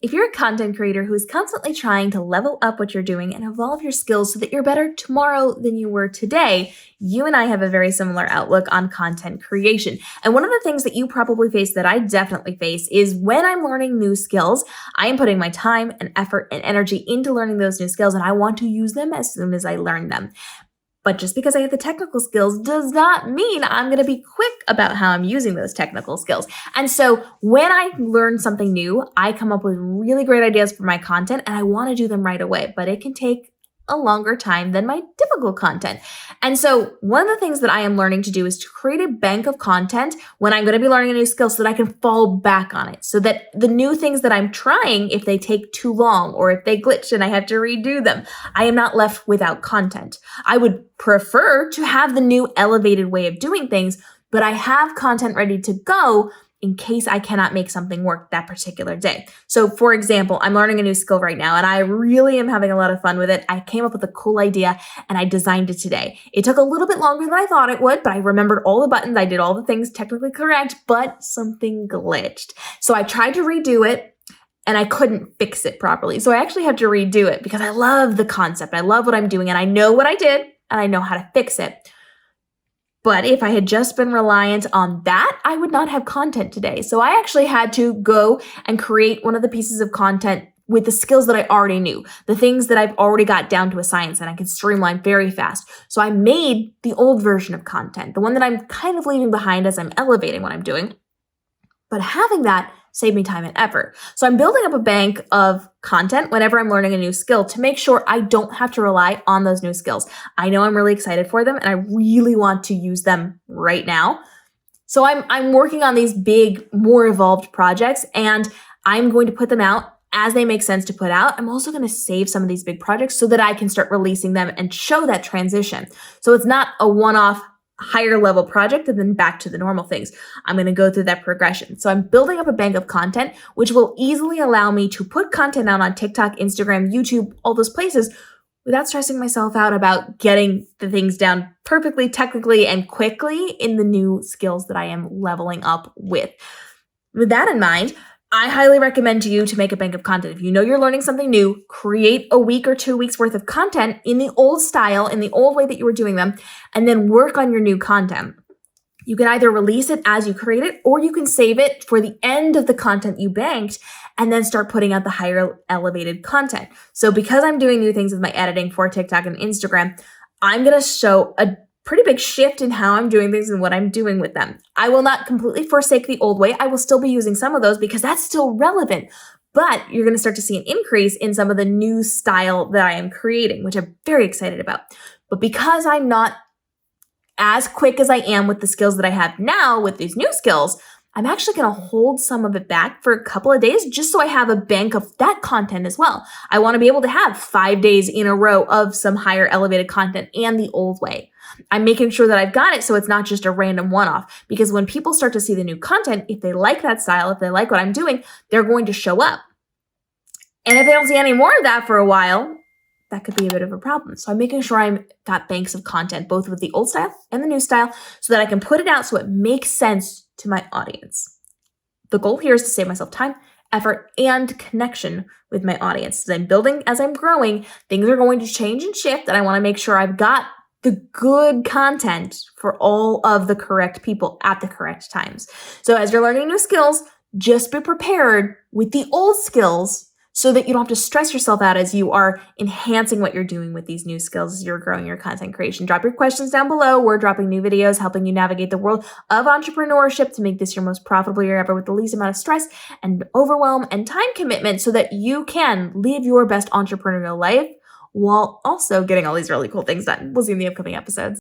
If you're a content creator who is constantly trying to level up what you're doing and evolve your skills so that you're better tomorrow than you were today, you and I have a very similar outlook on content creation. And one of the things that you probably face that I definitely face is when I'm learning new skills, I am putting my time and effort and energy into learning those new skills, and I want to use them as soon as I learn them. But just because I have the technical skills does not mean I'm going to be quick about how I'm using those technical skills. And so when I learn something new, I come up with really great ideas for my content and I want to do them right away, but it can take a longer time than my typical content. And so one of the things that I am learning to do is to create a bank of content when I'm going to be learning a new skill so that I can fall back on it. So that the new things that I'm trying, if they take too long or if they glitch and I have to redo them, I am not left without content. I would prefer to have the new elevated way of doing things, but I have content ready to go in case I cannot make something work that particular day. So for example, I'm learning a new skill right now and I really am having a lot of fun with it. I came up with a cool idea and I designed it today. It took a little bit longer than I thought it would, but I remembered all the buttons. I did all the things technically correct, but something glitched. So I tried to redo it and I couldn't fix it properly. So I actually have to redo it because I love the concept. I love what I'm doing and I know what I did and I know how to fix it. But if I had just been reliant on that, I would not have content today. So I actually had to go and create one of the pieces of content with the skills that I already knew, the things that I've already got down to a science and I can streamline very fast. So I made the old version of content, the one that I'm kind of leaving behind as I'm elevating what I'm doing. But having that saved me time and effort. So I'm building up a bank of content whenever I'm learning a new skill to make sure I don't have to rely on those new skills. I know I'm really excited for them and I really want to use them right now. So I'm working on these big, more evolved projects and I'm going to put them out as they make sense to put out. I'm also going to save some of these big projects so that I can start releasing them and show that transition. So it's not a one-off higher level project and then back to the normal things. I'm going to go through that progression. So I'm building up a bank of content, which will easily allow me to put content out on TikTok, Instagram, YouTube, all those places without stressing myself out about getting the things down perfectly, technically, and quickly in the new skills that I am leveling up with. With that in mind, I highly recommend to you to make a bank of content. If you know you're learning something new, create a week or 2 weeks worth of content in the old style, in the old way that you were doing them, and then work on your new content. You can either release it as you create it, or you can save it for the end of the content you banked and then start putting out the higher elevated content. So because I'm doing new things with my editing for TikTok and Instagram, I'm going to show a pretty big shift in how I'm doing things and what I'm doing with them. I will not completely forsake the old way. I will still be using some of those because that's still relevant, but you're going to start to see an increase in some of the new style that I am creating, which I'm very excited about. But because I'm not as quick as I am with the skills that I have now with these new skills, I'm actually going to hold some of it back for a couple of days just so I have a bank of that content as well. I want to be able to have 5 days in a row of some higher elevated content and the old way. I'm making sure that I've got it so it's not just a random one-off, because when people start to see the new content, if they like that style, if they like what I'm doing, they're going to show up. And if they don't see any more of that for a while, that could be a bit of a problem. So I'm making sure I've got banks of content, both with the old style and the new style, so that I can put it out so it makes sense to my audience. The goal here is to save myself time, effort, and connection with my audience. As I'm building, as I'm growing, things are going to change and shift, and I want to make sure I've got the good content for all of the correct people at the correct times. So as you're learning new skills, just be prepared with the old skills so that you don't have to stress yourself out as you are enhancing what you're doing with these new skills as you're growing your content creation. Drop your questions down below. We're dropping new videos helping you navigate the world of entrepreneurship to make this your most profitable year ever with the least amount of stress and overwhelm and time commitment so that you can live your best entrepreneurial life while also getting all these really cool things done. We'll see you in the upcoming episodes.